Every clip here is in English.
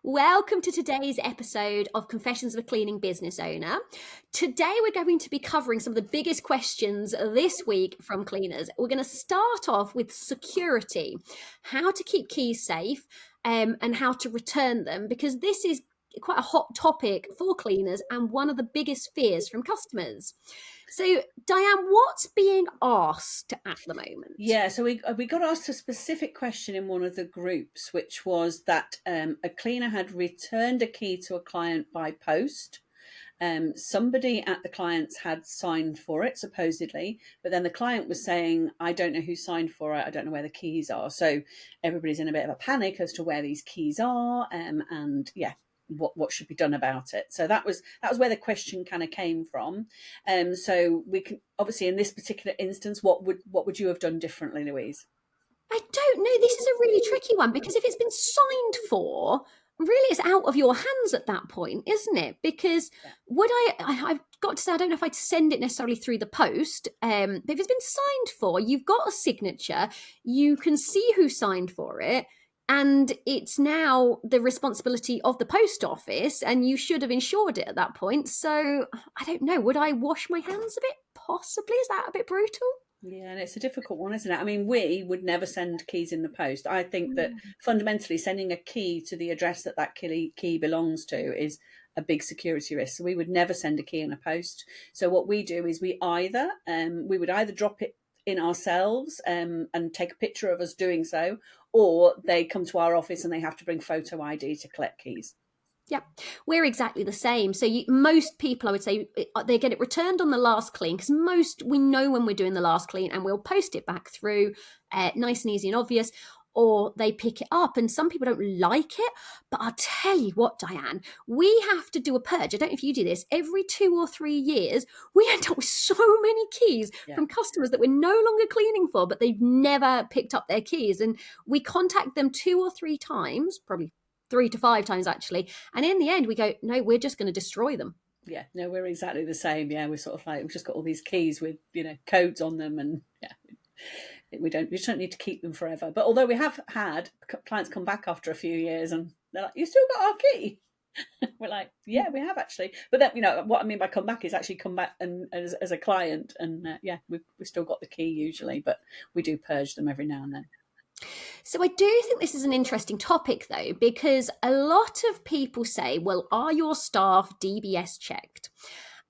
Welcome to today's episode of Confessions of a Cleaning Business Owner. Today we're going to be covering some of the biggest questions this week from cleaners. We're going to start off with security, how to keep keys safe, and how to return them, because this is quite a hot topic for cleaners and one of the biggest fears from customers. So, Diane, what's being asked at the moment? Yeah, so we got asked a specific question in one of the groups, which was that a cleaner had returned a key to a client by post. Somebody at the client's had signed for it, supposedly, but then the client was saying, I don't know who signed for it, I don't know where the keys are. So everybody's in a bit of a panic as to where these keys are, and what should be done about it. So that was where the question kind of came from. So we can obviously, in this particular instance, what would you have done differently, Louise? I don't know. This is a really tricky one, because if it's been signed for, really it's out of your hands at that point, isn't it? Because I've got to say, I don't know if I'd send it necessarily through the post, but if it's been signed for, you've got a signature, you can see who signed for it, and it's now the responsibility of the post office, and you should have insured it at that point. So I don't know. Would I wash my hands a bit? Possibly. Is that a bit brutal? Yeah, and it's a difficult one, isn't it? I mean, we would never send keys in the post. I think that fundamentally sending a key to the address that key belongs to is a big security risk. So we would never send a key in a post. So what we do is we would either drop it in ourselves and take a picture of us doing so, or they come to our office and they have to bring photo ID to collect keys. Yeah, we're exactly the same. So most people, I would say, they get it returned on the last clean, because we know when we're doing the last clean, and we'll post it back through, nice and easy and obvious, or they pick it up. And some people don't like it, but I'll tell you what, Diane, we have to do a purge. I don't know if you do this. Every 2 or 3 years, we end up with so many keys from customers that we're no longer cleaning for, but they've never picked up their keys. And we contact them 2 or 3 times, probably 3 to 5 times actually, and in the end we go, no, we're just going to destroy them. Yeah, no, we're exactly the same. Yeah, we're sort of like, we've just got all these keys with codes on them, and we just don't need to keep them forever. But although we have had clients come back after a few years and they're like, you still got our key? We're like, yeah, we have actually. But then, what I mean by come back is actually come back and as a client, and we've still got the key usually, but we do purge them every now and then. So I do think this is an interesting topic, though, because a lot of people say, well, are your staff DBS checked?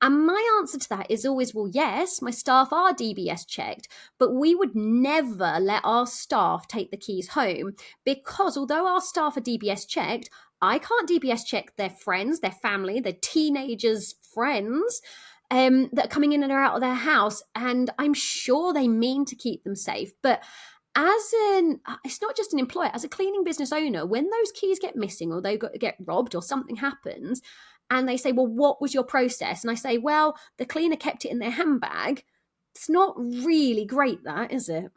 And my answer to that is always, well, yes, my staff are DBS checked, but we would never let our staff take the keys home, because although our staff are DBS checked, I can't DBS check their friends, their family, their teenagers' friends, that are coming in and out of their house. And I'm sure they mean to keep them safe. But it's not just an employer, as a cleaning business owner, when those keys get missing or they get robbed or something happens, and they say, well, what was your process? And I say, well, the cleaner kept it in their handbag. It's not really great, that, is it?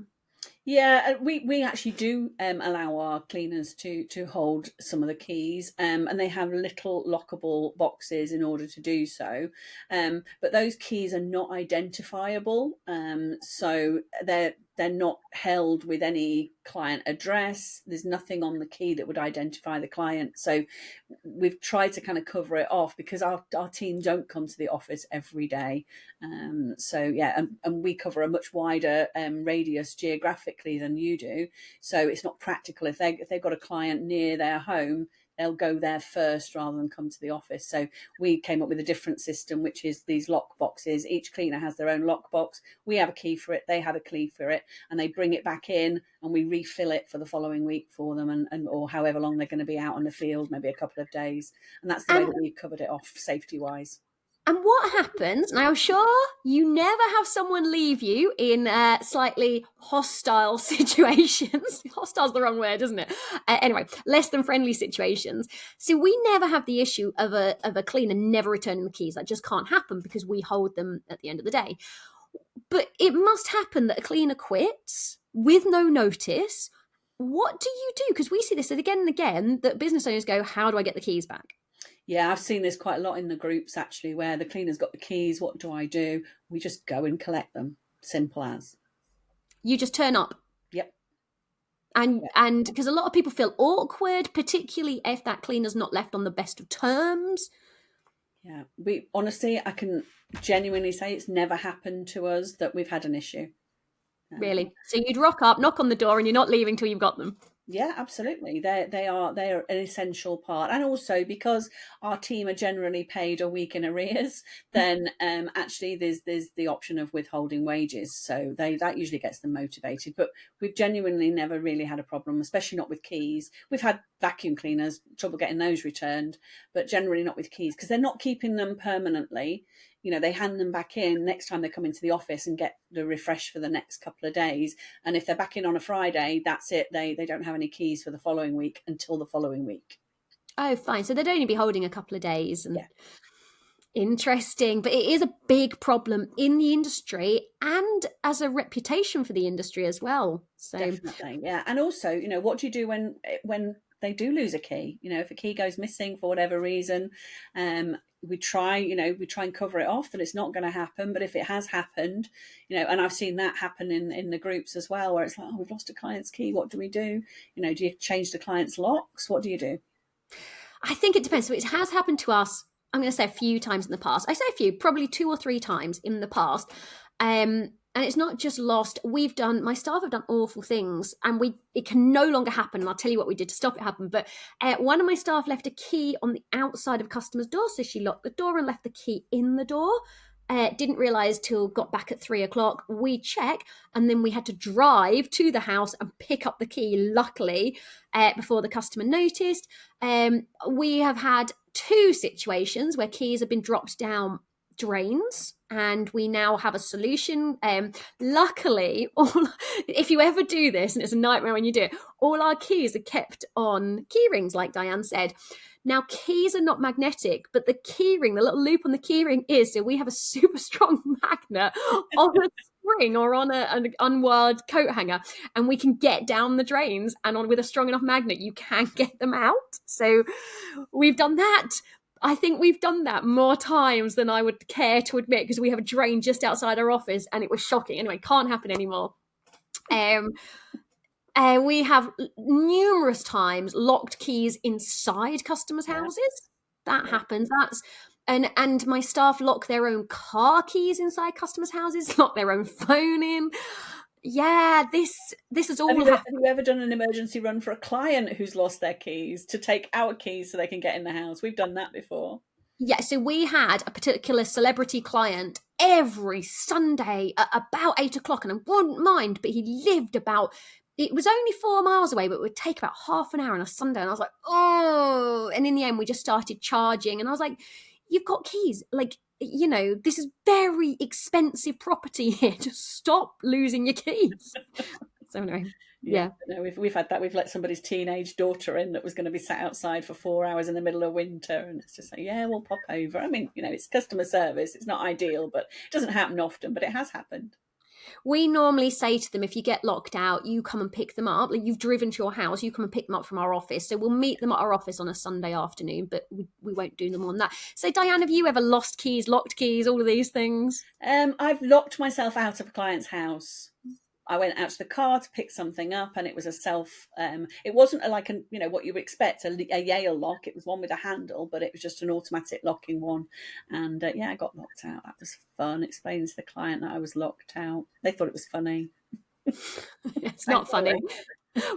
Yeah, we actually do allow our cleaners to hold some of the keys, and they have little lockable boxes in order to do so. But those keys are not identifiable, so they're not held with any client address. There's nothing on the key that would identify the client. So we've tried to kind of cover it off, because our team don't come to the office every day. And we cover a much wider radius geographically than you do. So it's not practical. If they've got a client near their home, they'll go there first rather than come to the office. So we came up with a different system, which is these lock boxes. Each cleaner has their own lock box. We have a key for it. They have a key for it, and they bring it back in, and we refill it for the following week for them, and or however long they're going to be out on the field, maybe a couple of days. And that's the way that we've covered it off safety wise. And what happens, now I'm sure you never have someone leave you in slightly hostile situations. Hostile's the wrong word, isn't it? Anyway, less than friendly situations. So we never have the issue of a cleaner never returning the keys. That just can't happen, because we hold them at the end of the day. But it must happen that a cleaner quits with no notice. What do you do? Because we see this again and again, that business owners go, how do I get the keys back? Yeah, I've seen this quite a lot in the groups, actually, where the cleaner's got the keys. What do I do? We just go and collect them. Simple as. You just turn up. Yep. And because a lot of people feel awkward, particularly if that cleaner's not left on the best of terms. Yeah, we honestly, I can genuinely say it's never happened to us that we've had an issue. Really. So you'd rock up, knock on the door, and you're not leaving till you've got them. Yeah, absolutely. They're an essential part, and also because our team are generally paid a week in arrears, then actually there's the option of withholding wages, so that usually gets them motivated. But we've genuinely never really had a problem, especially not with keys. We've had vacuum cleaners, trouble getting those returned, but generally not with keys because they're not keeping them permanently. They hand them back in next time they come into the office and get the refresh for the next couple of days. And if they're back in on a Friday, that's it. They don't have any keys for the following week until the following week. Oh, fine. So they'd only be holding a couple of days. And Yeah. Interesting. But it is a big problem in the industry and as a reputation for the industry as well. So Definitely. Yeah. And also, what do you do when they do lose a key? If a key goes missing for whatever reason, we try and cover it off that it's not going to happen. But if it has happened, and I've seen that happen in the groups as well, where it's like, oh, we've lost a client's key. What do we do? Do you change the client's locks? What do you do? I think it depends. So it has happened to us, I'm going to say a few times in the past. I say a few, probably 2 or 3 times in the past. And it's not just lost. My staff have done awful things, and it can no longer happen. And I'll tell you what we did to stop it happening. But one of my staff left a key on the outside of a customer's door. So she locked the door and left the key in the door. Didn't realise till got back at 3 o'clock. We check, and then we had to drive to the house and pick up the key, luckily, before the customer noticed. We have had 2 situations where keys have been dropped down drains, and we now have a solution. Luckily, if you ever do this, and it's a nightmare when you do it, all our keys are kept on key rings, like Diane said. Now, keys are not magnetic, but the key ring, the little loop on the key ring is, so we have a super strong magnet on a spring or on an unwired coat hanger, and we can get down the drains, and with a strong enough magnet, you can get them out. So we've done that. I think we've done that more times than I would care to admit, because we have a drain just outside our office, and it was shocking. Anyway, can't happen anymore. We have numerous times locked keys inside customers' houses. That happens. And my staff lock their own car keys inside customers' houses, lock their own phone in. Yeah, this is all happened. Have you ever done an emergency run for a client who's lost their keys to take our keys so they can get in the house? We've done that before. Yeah, so we had a particular celebrity client every Sunday at about 8 o'clock, and I wouldn't mind, but he lived it was only 4 miles away, but it would take about half an hour on a Sunday. And I was like, oh, and in the end, we just started charging. And I was like, you've got keys. Like, this is very expensive property here. Just stop losing your keys. So anyway, yeah. No, we've had that. We've let somebody's teenage daughter in that was going to be sat outside for 4 hours in the middle of winter. And it's just like, yeah, we'll pop over. I mean, it's customer service. It's not ideal, but it doesn't happen often, but it has happened. We normally say to them, if you get locked out, you come and pick them up. Like, you've driven to your house, you come and pick them up from our office. So we'll meet them at our office on a Sunday afternoon, but we won't do them on that. So Diane, have you ever lost keys, locked keys, all of these things? I've locked myself out of a client's house. I went out to the car to pick something up, and it was a it wasn't like what you would expect, a Yale lock. It was one with a handle, but it was just an automatic locking one. And I got locked out. That was fun. Explaining to the client that I was locked out. They thought it was funny. It's not funny.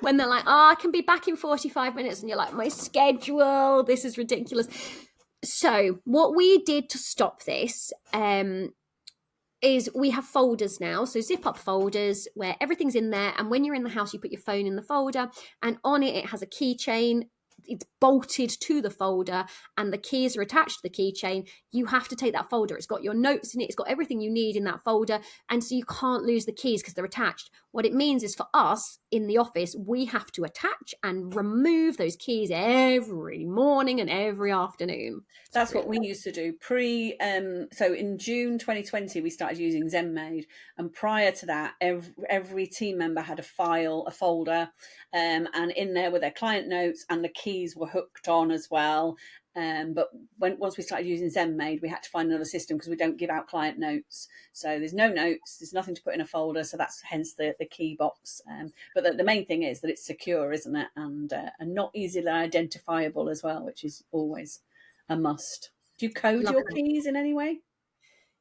When they're like, I can be back in 45 minutes. And you're like, my schedule, this is ridiculous. So what we did to stop this, is we have folders now. So zip up folders where everything's in there. And when you're in the house, you put your phone in the folder, and on it has a keychain. It's bolted to the folder, and the keys are attached to the keychain. You have to take that folder. It's got your notes in it. It's got everything you need in that folder. And so you can't lose the keys because they're attached. What it means is, for us in the office, we have to attach and remove those keys every morning and every afternoon. That's what we used to do so in June 2020 we started using ZenMaid, and prior to that every team member had a folder, and in there were their client notes, and the keys were hooked on as well. But once we started using ZenMaid, we had to find another system because we don't give out client notes. So there's no notes, there's nothing to put in a folder. So that's hence the key box. But the main thing is that it's secure, isn't it? And not easily identifiable as well, which is always a must. Do you code your keys in any way?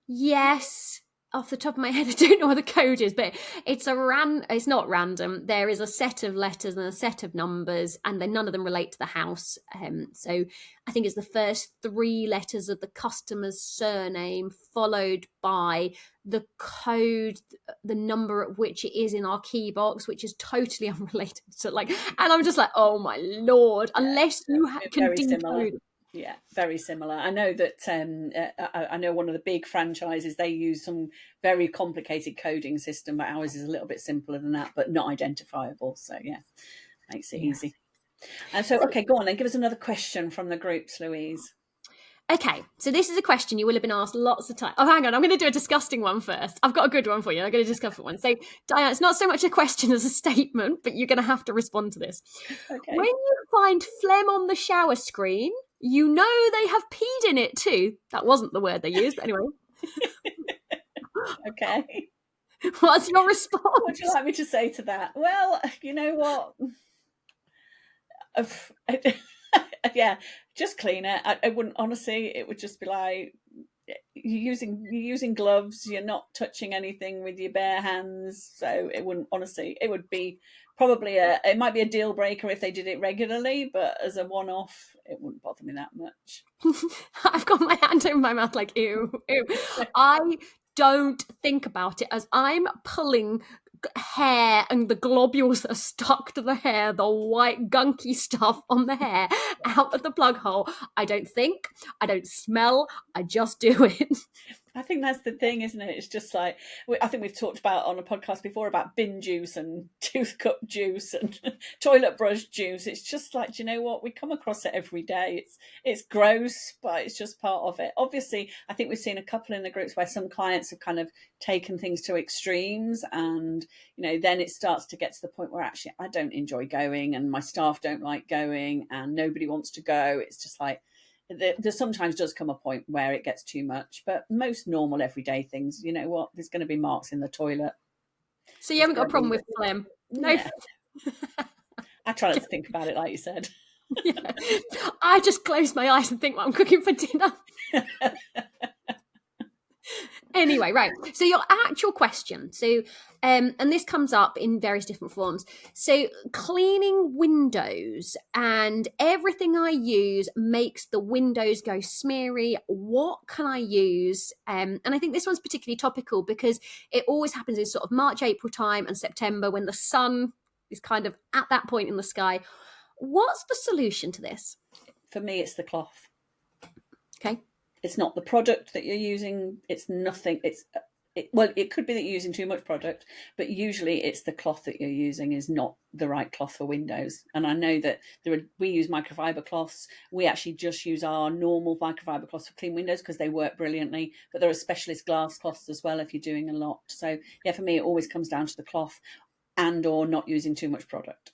Yes. Off the top of my head, I don't know what the code is, but it's not random. There is a set of letters and a set of numbers, and then none of them relate to the house. So I think it's the first 3 letters of the customer's surname, followed by the code, the number at which it is in our key box, which is totally unrelated to and I'm just like, oh my Lord, unless you can decode. Yeah, very similar. I know that I know one of the big franchises, they use some very complicated coding system, but ours is a little bit simpler than that, but not identifiable. So yeah, makes it easy. And so, okay, go on then. Give us another question from the groups, Louise. Okay, so this is a question you will have been asked lots of times. Oh, hang on, I'm going to do a disgusting one first. I've got a good one for you. I'm going to discuss one. So, Diane, it's not so much a question as a statement, but you're going to have to respond to this. Okay. When you find phlegm on the shower screen, you know they have peed in it too. That wasn't the word they used, but anyway. Okay. What's your response? What would you like me to say to that? Well, you know what? Yeah, just clean it. I wouldn't, honestly, it would just be like, you're using gloves, you're not touching anything with your bare hands, so it wouldn't, honestly, it would be probably it might be a deal breaker if they did it regularly, but as a one-off, it wouldn't bother me that much. I've got my hand over my mouth like, ew. I don't think about it as I'm pulling hair and the globules that are stuck to the hair, the white gunky stuff on the hair out of the plug hole. I don't think, I don't smell, I just do it. I think that's the thing, isn't it? It's just like, I think we've talked about on a podcast before about bin juice and tooth cup juice and toilet brush juice. It's just like, do you know what? We come across it every day. It's gross, but it's just part of it. Obviously, I think we've seen a couple in the groups where some clients have kind of taken things to extremes, and, you know, then it starts to get to the point where actually I don't enjoy going and my staff don't like going and nobody wants to go. It's just like, there sometimes does come a point where it gets too much, but most normal everyday things, you know what, there's going to be marks in the toilet. So you haven't got a problem with phlegm? No. Yeah. I try not to think about it, like you said. Yeah. I just close my eyes and think what I'm cooking for dinner. Anyway, right. So your actual question. So, and this comes up in various different forms. So cleaning windows, and everything I use makes the windows go smeary. What can I use? And I think this one's particularly topical because it always happens in sort of March, April time and September when the sun is kind of at that point in the sky. What's the solution to this? For me, it's the cloth. Okay. It's not the product that you're using. It's nothing. Well, it could be that you're using too much product, but usually it's the cloth that you're using is not the right cloth for windows. And I know that we use microfiber cloths. We actually just use our normal microfiber cloths for clean windows because they work brilliantly. But there are specialist glass cloths as well if you're doing a lot. So yeah, for me, it always comes down to the cloth and or not using too much product.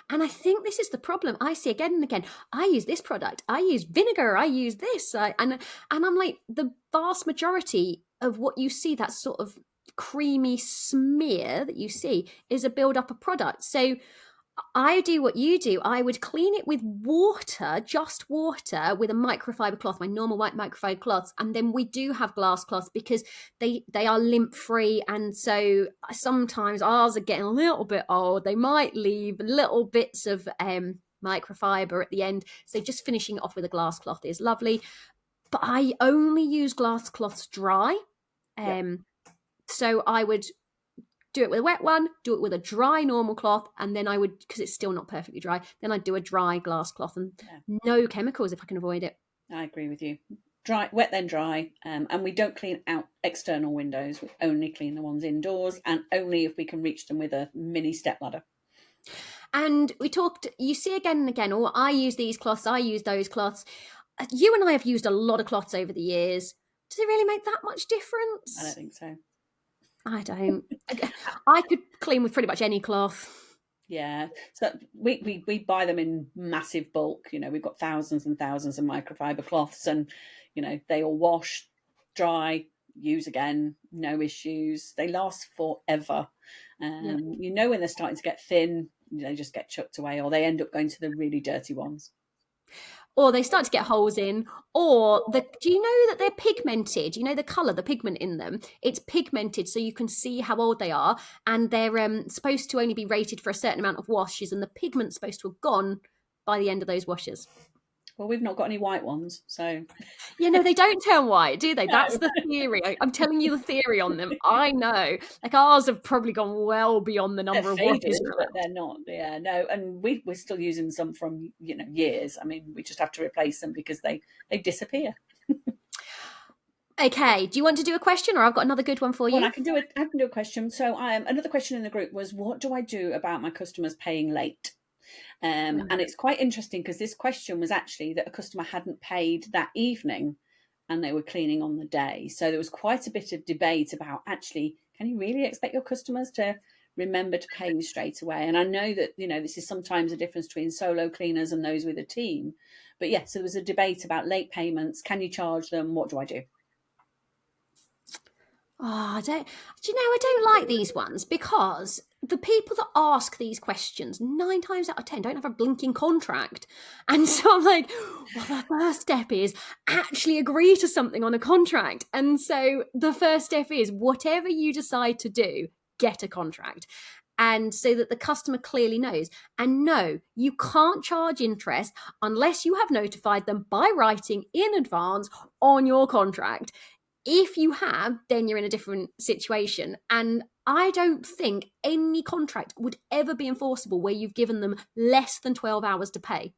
And I think this is the problem I see again and again. I use this product. I use vinegar. I use this. And I'm like, the vast majority of what you see, that sort of creamy smear that you see, is a build-up of product. So I do what you do. I would clean it with water, just water, with a microfiber cloth, my normal white microfiber cloths. And then we do have glass cloths because they are lint-free. And so sometimes ours are getting a little bit old. They might leave little bits of microfiber at the end. So just finishing it off with a glass cloth is lovely. But I only use glass cloths dry. So I would do it with a wet one, do it with a dry normal cloth, and then I would, because it's still not perfectly dry, then I'd do a dry glass cloth and no chemicals if I can avoid it. I agree with you. Dry, wet then dry, and we don't clean out external windows. We only clean the ones indoors, and only if we can reach them with a mini step ladder. And we talked, you see again and again, oh, I use these cloths, I use those cloths. You and I have used a lot of cloths over the years. Does it really make that much difference? I don't think so. I don't. I could clean with pretty much any cloth. Yeah, so we buy them in massive bulk. We've got thousands and thousands of microfiber cloths, and they all wash, dry, use again, no issues. They last forever. Yeah. When they're starting to get thin, they just get chucked away, or they end up going to the really dirty ones. Or they start to get holes in, or do you know that they're pigmented? You know the color, the pigment in them. It's pigmented, so you can see how old they are, and they're supposed to only be rated for a certain amount of washes, and the pigment's supposed to have gone by the end of those washes. Well, we've not got any white ones, so They don't turn white, do they? That's no. the theory. I'm telling you the theory on them. I know. Like ours have probably gone well beyond the They're number of washes faded, you're but allowed. they're not. Yeah, no, and we're still using some from years. I mean, we just have to replace them because they disappear. Okay, do you want to do a question, or I've got another good one for Well, I you? can do it. I can do a question. So, another question in the group was, what do I do about my customers paying late? And it's quite interesting because this question was actually that a customer hadn't paid that evening, and they were cleaning on the day. So there was quite a bit of debate about, actually, can you really expect your customers to remember to pay you straight away? And I know that this is sometimes a difference between solo cleaners and those with a team. But yeah, so there was a debate about late payments. Can you charge them? What do I do? Oh, I don't. Do you know? I don't like these ones because the people that ask these questions 9 times out of 10 don't have a blinking contract, and so I'm like, well, the first step is actually agree to something on a contract, and so the first step is whatever you decide to do, get a contract. And so that the customer clearly knows. And no, you can't charge interest unless you have notified them by writing in advance on your contract. If you have, then you're in a different situation. And I don't think any contract would ever be enforceable where you've given them less than 12 hours to pay.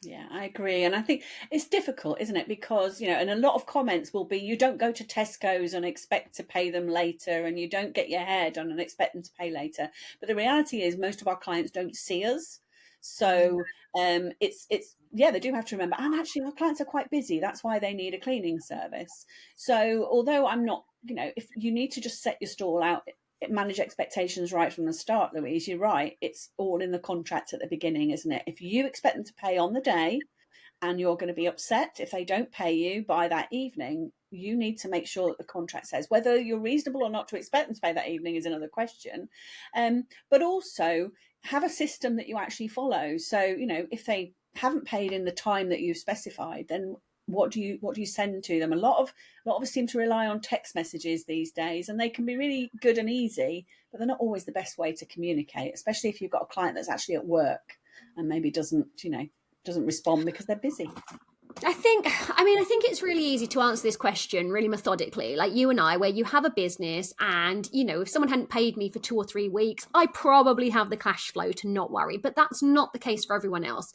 Yeah, I agree. And I think it's difficult, isn't it? Because, and a lot of comments will be, you don't go to Tesco's and expect to pay them later, and you don't get your hair done and expect them to pay later. But the reality is most of our clients don't see us. So it's yeah, they do have to remember. And actually our clients are quite busy. That's why they need a cleaning service. So although I'm not, if you need to just set your stall out, manage expectations right from the start, Louise, you're right. It's all in the contract at the beginning, isn't it? If you expect them to pay on the day and you're going to be upset if they don't pay you by that evening, you need to make sure that the contract says. Whether you're reasonable or not to expect them to pay that evening is another question. But also have a system that you actually follow. So, if they haven't paid in the time that you've specified, then what do you send to them? A lot of us seem to rely on text messages these days, and they can be really good and easy, but they're not always the best way to communicate, especially if you've got a client that's actually at work and maybe doesn't respond because they're busy. I think it's really easy to answer this question really methodically, like you and I, where you have a business and, if someone hadn't paid me for 2 or 3 weeks, I probably have the cash flow to not worry. But that's not the case for everyone else.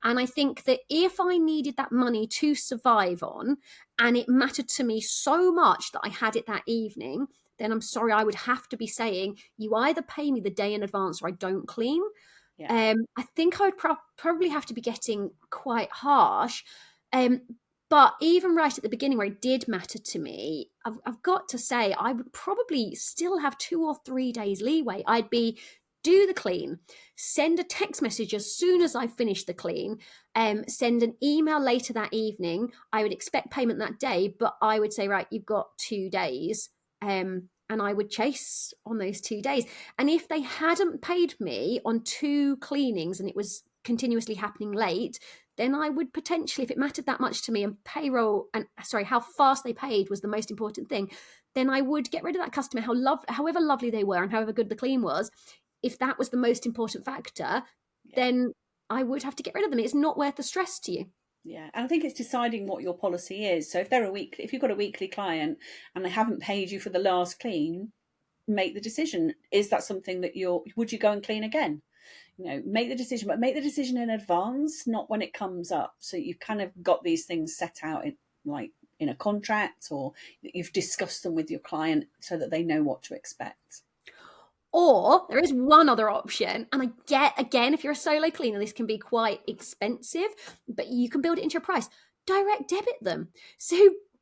And I think that if I needed that money to survive on, and it mattered to me so much that I had it that evening, then I'm sorry, I would have to be saying, you either pay me the day in advance or I don't clean. Yeah. I think I would probably have to be getting quite harsh. Um, but even right at the beginning, where it did matter to me, I've got to say, I would probably still have 2 or 3 days leeway. I'd be do the clean, send a text message as soon as I finish the clean, send an email later that evening. I would expect payment that day, but I would say, right, you've got 2 days. And I would chase on those 2 days. And if they hadn't paid me on 2 cleanings and it was continuously happening late, then I would potentially, if it mattered that much to me and payroll and how fast they paid was the most important thing, then I would get rid of that customer, however lovely they were and however good the clean was. If that was the most important factor, Yeah. then I would have to get rid of them. It's not worth the stress to you. Yeah, and I think it's deciding what your policy is. So if you've got a weekly client and they haven't paid you for the last clean, make the decision. Is that something that would you go and clean again? Make the decision, but make the decision in advance, not when it comes up. So you've kind of got these things set out in a contract, or you've discussed them with your client so that they know what to expect. Or there is one other option, and I get, again, if you're a solo cleaner, this can be quite expensive, but you can build it into your price. Direct debit them. So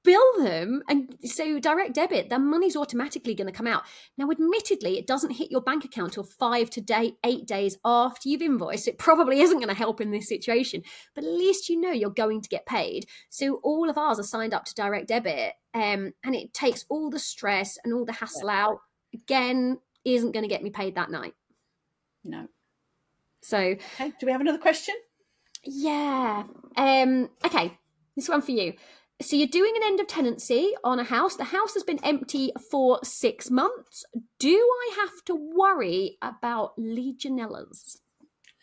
bill them, and so direct debit, their money's automatically going to come out. Now, admittedly, it doesn't hit your bank account till 8 days after you've invoiced. It probably isn't going to help in this situation, but at least you know you're going to get paid. So all of ours are signed up to direct debit, and it takes all the stress and all the hassle out. Again, isn't going to get me paid that night. No. So, okay, do we have another question? Yeah. Okay, this one for you. So you're doing an end of tenancy on a house. The house has been empty for 6 months. Do I have to worry about Legionellas?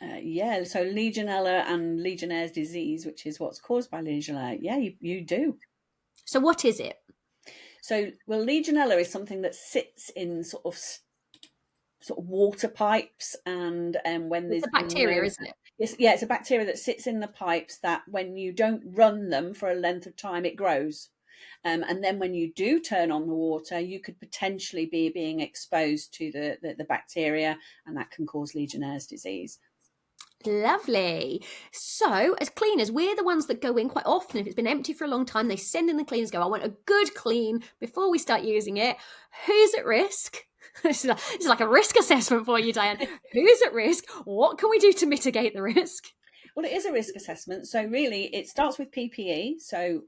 Yeah, so Legionella and Legionnaire's disease, which is what's caused by Legionella, yeah, you do. So what is it? So, well, Legionella is something that sits in sort of water pipes, and when there's It's a bacteria, isn't it? It's a bacteria that sits in the pipes that when you don't run them for a length of time, it grows. And then when you do turn on the water, you could potentially be being exposed to the bacteria, and that can cause Legionnaire's disease. Lovely. So, as cleaners, we're the ones that go in quite often. If it's been empty for a long time, they send in the cleaners, go, I want a good clean before we start using it. Who's at risk? This is like a risk assessment for you, Diane. Who's at risk? What can we do to mitigate the risk? Well, it is a risk assessment. So really, it starts with PPE. So,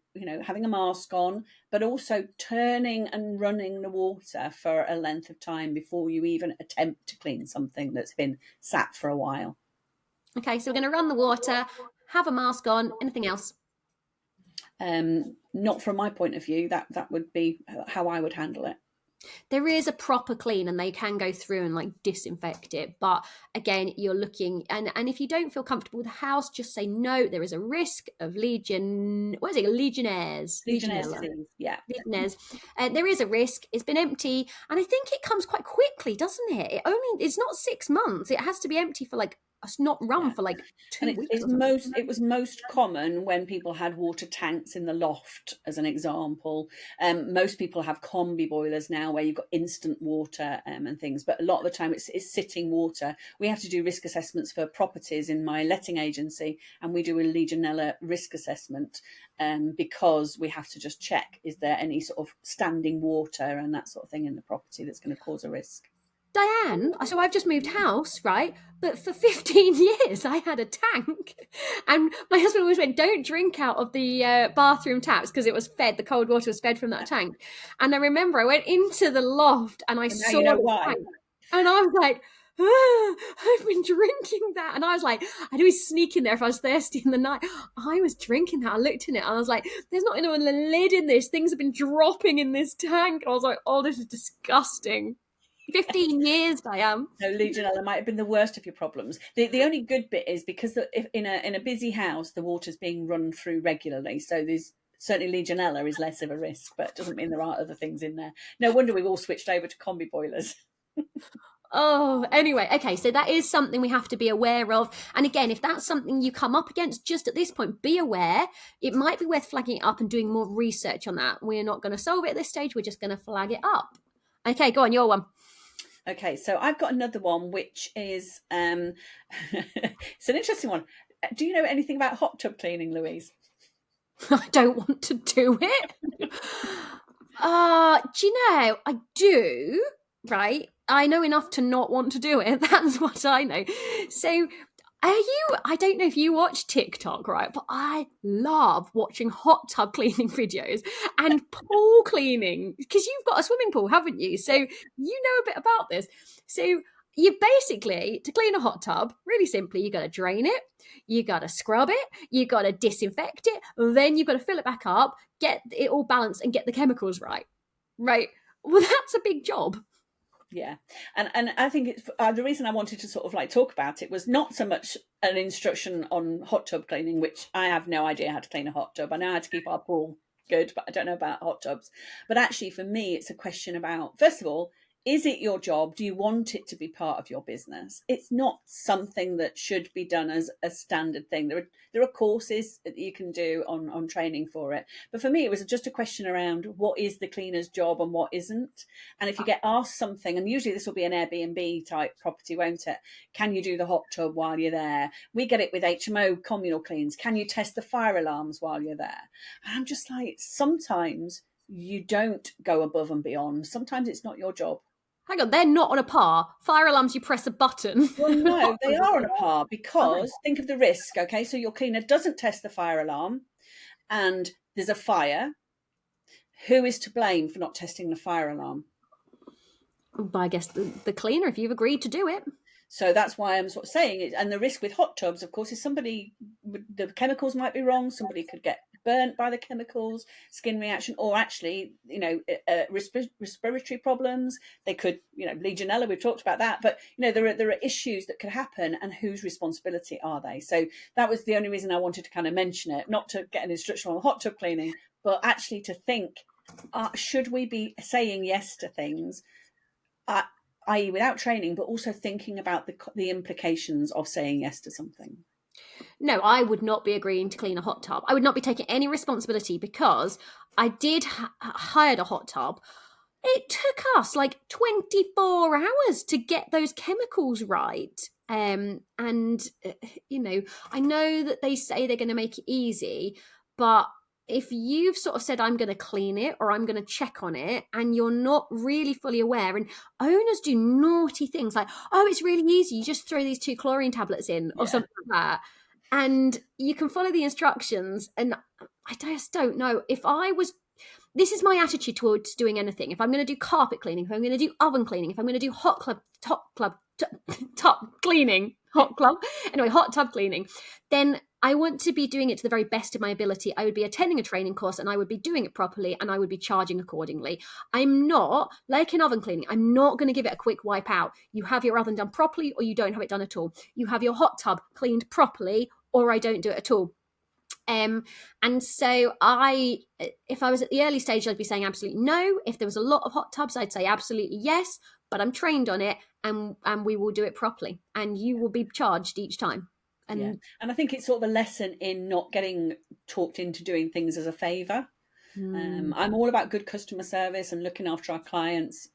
having a mask on, but also turning and running the water for a length of time before you even attempt to clean something that's been sat for a while. Okay, so we're going to run the water, have a mask on. Anything else? Not from my point of view. That would be how I would handle it. There is a proper clean, and they can go through and like disinfect it. But again, you're looking, and if you don't feel comfortable with the house, just say no. There is a risk of Legionnaires. Yeah. Legionnaires. There is a risk. It's been empty, and I think it comes quite quickly, doesn't it? It's not 6 months. It has to be empty for like not run for like 2 weeks. It was most common when people had water tanks in the loft, as an example. Most people have combi boilers now where you've got instant water and things, but a lot of the time it's sitting water. We have to do risk assessments for properties in my letting agency, and we do a Legionella risk assessment because we have to just check, is there any sort of standing water and that sort of thing in the property that's going to cause a risk. Diane, so I've just moved house, right? But for 15 years, I had a tank. And my husband always went, don't drink out of the bathroom taps, because it was fed, the cold water was fed from that tank. And I remember I went into the loft and I saw the tank. And I was like, I've been drinking that. And I was like, I'd always sneak in there if I was thirsty in the night. I was drinking that. I looked in it and I was like, there's not even a lid in this. Things have been dropping in this tank. And I was like, oh, this is disgusting. 15 years, Diane. No, Legionella might have been the worst of your problems. The only good bit is because if in a busy house, the water's being run through regularly. So there's certainly Legionella is less of a risk, but it doesn't mean there aren't other things in there. No wonder we've all switched over to combi boilers. Oh, anyway, okay, so that is something we have to be aware of. And again, if that's something you come up against just at this point, be aware. It might be worth flagging it up and doing more research on that. We're not going to solve it at this stage. We're just going to flag it up. Okay, go on, your one. Okay, so I've got another one, which is it's an interesting one. Do you know anything about hot tub cleaning, Louise? I don't want to do it. Do you know? I do, right? I know enough to not want to do it. That's what I know. So I don't know if you watch TikTok, right? But I love watching hot tub cleaning videos and pool cleaning, because you've got a swimming pool, haven't you? So you know a bit about this. So you basically, to clean a hot tub, really simply, you got to drain it, you got to scrub it, you got to disinfect it, then you've got to fill it back up, get it all balanced and get the chemicals right. Right. Well, that's a big job. Yeah, and I think it's the reason I wanted to sort of like talk about it was not so much an instruction on hot tub cleaning, which I have no idea how to clean a hot tub. I know how to keep our pool good, but I don't know about hot tubs. But actually, for me, it's a question about, first of all, is it your job? Do you want it to be part of your business? It's not something that should be done as a standard thing. There are courses that you can do on training for it. But for me, it was just a question around what is the cleaner's job and what isn't. And if you get asked something, and usually this will be an Airbnb type property, won't it? Can you do the hot tub while you're there? We get it with HMO communal cleans. Can you test the fire alarms while you're there? And I'm just like, sometimes you don't go above and beyond. Sometimes it's not your job. Hang on, they're not on a par. Fire alarms, you press a button. Well, no, they are on a par, because think of the risk, okay? So your cleaner doesn't test the fire alarm and there's a fire. Who is to blame for not testing the fire alarm? I guess the cleaner, if you've agreed to do it. So that's why I'm sort of saying it. And the risk with hot tubs, of course, is the chemicals might be wrong. Somebody could get burnt by the chemicals, skin reaction, or actually, respiratory problems. They could, Legionella, we've talked about that. But, there are issues that could happen, and whose responsibility are they? So that was the only reason I wanted to kind of mention it, not to get an instruction on hot tub cleaning, but actually to think, should we be saying yes to things? I.e. without training, but also thinking about the implications of saying yes to something. No, I would not be agreeing to clean a hot tub. I would not be taking any responsibility, because I did hire a hot tub. It took us like 24 hours to get those chemicals right. I know that they say they're going to make it easy, but if you've sort of said, I'm going to clean it or I'm going to check on it, and you're not really fully aware, and owners do naughty things like, oh, it's really easy. You just throw these 2 chlorine tablets in or something like that. And you can follow the instructions. And I just don't know this is my attitude towards doing anything. If I'm going to do carpet cleaning, if I'm going to do oven cleaning, if I'm going to do hot tub cleaning, then I want to be doing it to the very best of my ability. I would be attending a training course and I would be doing it properly, and I would be charging accordingly. I'm not, like in oven cleaning, I'm not going to give it a quick wipe out. You have your oven done properly or you don't have it done at all. You have your hot tub cleaned properly or I don't do it at all. And so if I was at the early stage, I'd be saying absolutely no. If there was a lot of hot tubs, I'd say absolutely yes, but I'm trained on it, and we will do it properly, and you will be charged each time. And I think it's sort of a lesson in not getting talked into doing things as a favour. I'm all about good customer service and looking after our clients,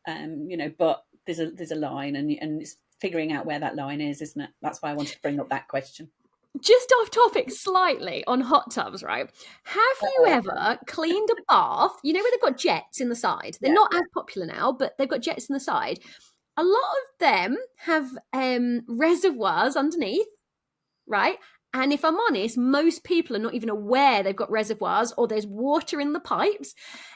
but there's a line, and it's figuring out where that line is, isn't it? That's why I wanted to bring up that question. Just off topic slightly on hot tubs, right? Have you ever cleaned a bath? You know where they've got jets in the side? They're not as popular now, but they've got jets in the side. A lot of them have reservoirs underneath, right? And if I'm honest, most people are not even aware they've got reservoirs or there's water in the pipes.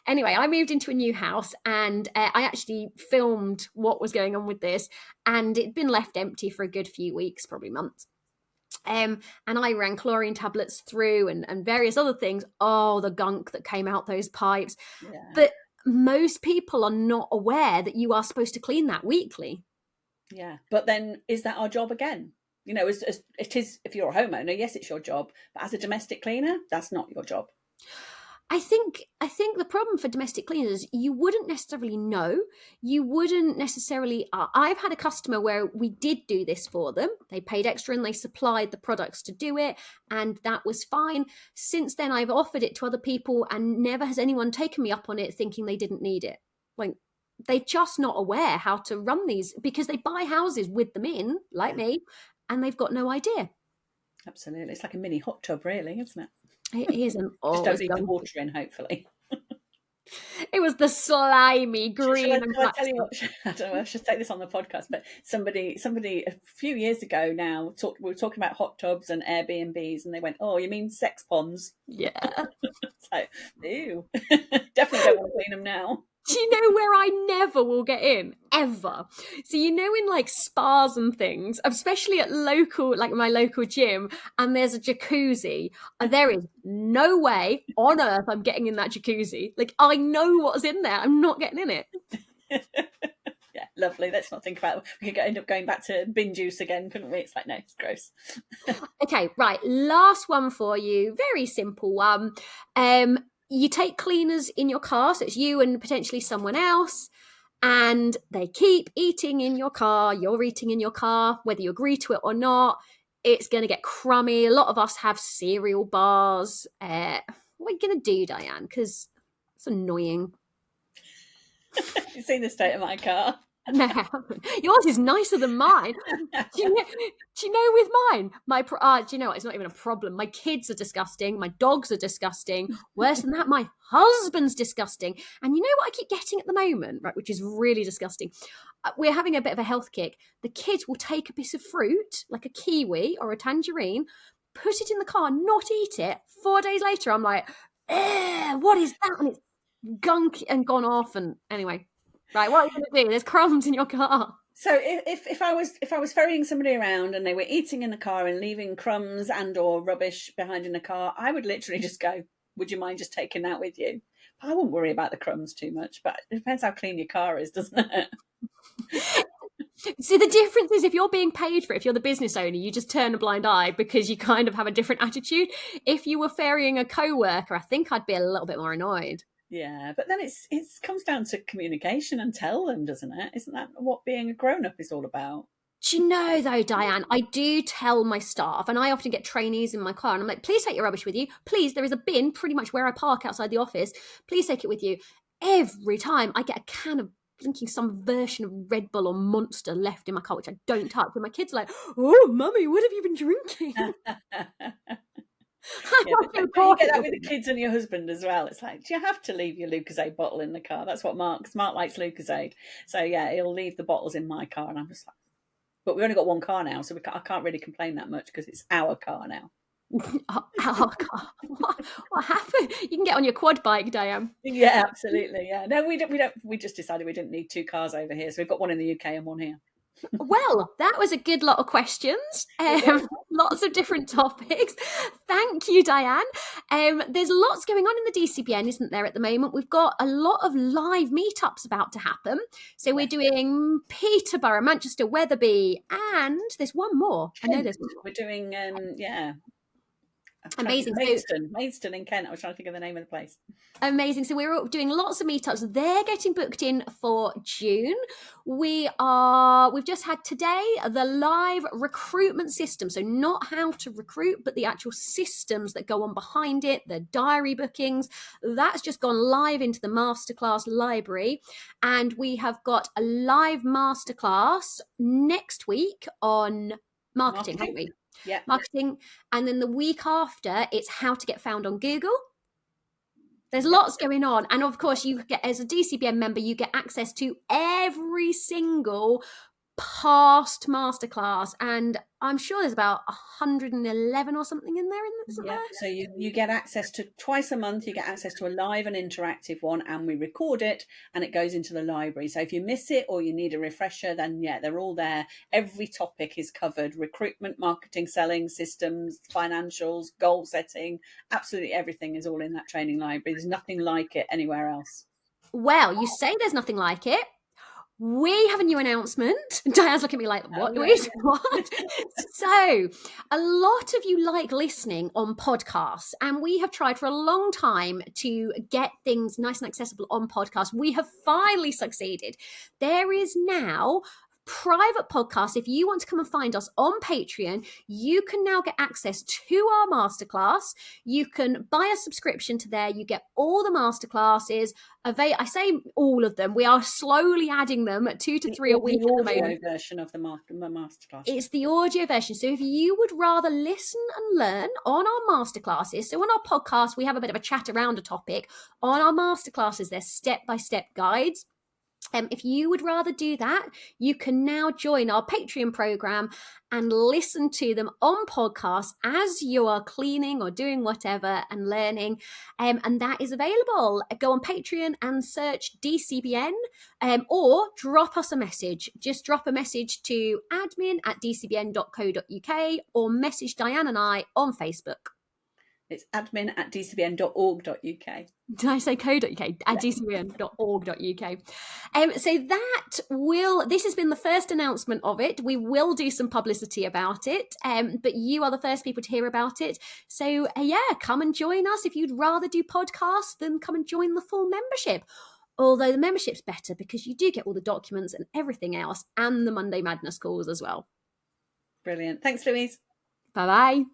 Anyway, I moved into a new house, and I actually filmed what was going on with this, and it'd been left empty for a good few weeks, probably months. And I ran chlorine tablets through and various other things. Oh, the gunk that came out those pipes. Yeah. But most people are not aware that you are supposed to clean that weekly. Yeah. But then is that our job again? As it is, if you're a homeowner, yes, it's your job. But as a domestic cleaner, that's not your job. I think the problem for domestic cleaners, you wouldn't necessarily know. You wouldn't necessarily. I've had a customer where we did do this for them. They paid extra and they supplied the products to do it, and that was fine. Since then, I've offered it to other people, and never has anyone taken me up on it, thinking they didn't need it. Like, they're just not aware how to run these, because they buy houses with them in, like me, and they've got no idea. Absolutely, it's like a mini hot tub, really, isn't it? It isn't. Just don't leave the water in, hopefully. It was the slimy green. I tell you what, I don't know, I should take this on the podcast, but somebody a few years ago now, we were talking about hot tubs and Airbnbs, and they went, oh, you mean sex ponds? Yeah. So, ew. Definitely don't want to clean them now. Do you know where I never will get in? Ever. So, in like spas and things, especially at my local gym, and there's a jacuzzi, there is no way on earth I'm getting in that jacuzzi. Like, I know what's in there. I'm not getting in it. Yeah, lovely. Let's not think about it. We could end up going back to bin juice again, couldn't we? It's like, no, it's gross. Okay, right. Last one for you. Very simple one. You take cleaners in your car, so it's you and potentially someone else. and they keep eating in your car. You're eating in your car, whether you agree to it or not. It's going to get crummy. A lot of us have cereal bars. What are you going to do, Diane? Because it's annoying. You've seen the state of my car. No, yours is nicer than mine. Do you know with mine, do you know what? It's not even a problem. My kids are disgusting. My dogs are disgusting. Worse than that, my husband's disgusting. And you know what I keep getting at the moment, right? Which is really disgusting. We're having a bit of a health kick. The kids will take a piece of fruit, like a kiwi or a tangerine, put it in the car, not eat it. 4 days later, I'm like, what is that? And it's gunk and gone off. And anyway. Right, what are you going to do? There's crumbs in your car. So if I was ferrying somebody around and they were eating in the car and leaving crumbs and or rubbish behind in the car, I would literally just go, would you mind just taking that with you? I wouldn't worry about the crumbs too much, but it depends how clean your car is, doesn't it? See, the difference is if you're being paid for it, if you're the business owner, you just turn a blind eye because you kind of have a different attitude. If you were ferrying a co-worker, I think I'd be a little bit more annoyed. Yeah, but then it comes down to communication and tell them, doesn't it? Isn't that what being a grown-up is all about? Do you know, though, Diane, I do tell my staff, and I often get trainees in my car, and I'm like, please take your rubbish with you. Please, there is a bin pretty much where I park outside the office. Please take it with you. Every time I get a can of drinking some version of Red Bull or Monster left in my car, which I don't touch, and my kids are like, oh, Mummy, what have you been drinking? Yeah, but you get that with the kids and your husband as well. It's like, do you have to leave your Lucozade bottle in the car? That's what Mark likes, Lucozade. So yeah, he'll leave the bottles in my car, and I'm just like, but we've only got one car now, so I can't really complain that much because it's our car now. Our car. What happened? You can get on your quad bike, Diane. Yeah, absolutely. Yeah, no, we don't. We just decided we didn't need two cars over here, so we've got one in the UK and one here. Well, that was a good lot of questions. Lots of different topics. Thank you, Diane. There's lots going on in the DCBN, isn't there, at the moment? We've got a lot of live meetups about to happen. So we're doing Peterborough, Manchester, Wetherby, and there's one more. Kent. I know there's one more. We're doing, Amazing. Maidstone in Kent. I was trying to think of the name of the place. Amazing. So we're doing lots of meetups. They're getting booked in for June. We've just had today the live recruitment system. So not how to recruit, but the actual systems that go on behind it, the diary bookings. That's just gone live into the masterclass library. And we have got a live masterclass next week on marketing, haven't we? Yeah. Marketing. And then the week after, it's how to get found on Google. There's lots going on. And of course, you get, as a DCBN member, you get access to every single past masterclass. And I'm sure there's about 111 or something in there. Yeah. So you get access to twice a month. You get access to a live and interactive one, and we record it, and it goes into the library. So if you miss it or you need a refresher, then yeah, they're all there. Every topic is covered: recruitment, marketing, selling, systems, financials, goal setting. Absolutely everything is all in that training library. There's nothing like it anywhere else. Well, you say there's nothing like it. We have a new announcement. Diane's looking at me like, what? What? So, a lot of you like listening on podcasts, and we have tried for a long time to get things nice and accessible on podcasts. We have finally succeeded. There is now private podcasts. If you want to come and find us on Patreon, you can now get access to our masterclass. You can buy a subscription to there. You get all the masterclasses. I say all of them. We are slowly adding them at 2 to 3 a week. The audio version of the masterclass. It's the audio version. So if you would rather listen and learn on our masterclasses, so on our podcast, we have a bit of a chat around a topic. On our masterclasses, there's step-by-step guides. If you would rather do that, you can now join our Patreon program and listen to them on podcasts as you are cleaning or doing whatever and learning. And that is available. Go on Patreon and search DCBN or drop us a message. Just drop a message to admin@dcbn.co.uk or message Diane and I on Facebook. It's admin@dcbn.org.uk. Did I say co.uk? At dcbn.org.uk. So this has been the first announcement of it. We will do some publicity about it, but you are the first people to hear about it. So come and join us. If you'd rather do podcasts, then come and join the full membership. Although the membership's better because you do get all the documents and everything else and the Monday Madness calls as well. Brilliant. Thanks, Louise. Bye bye.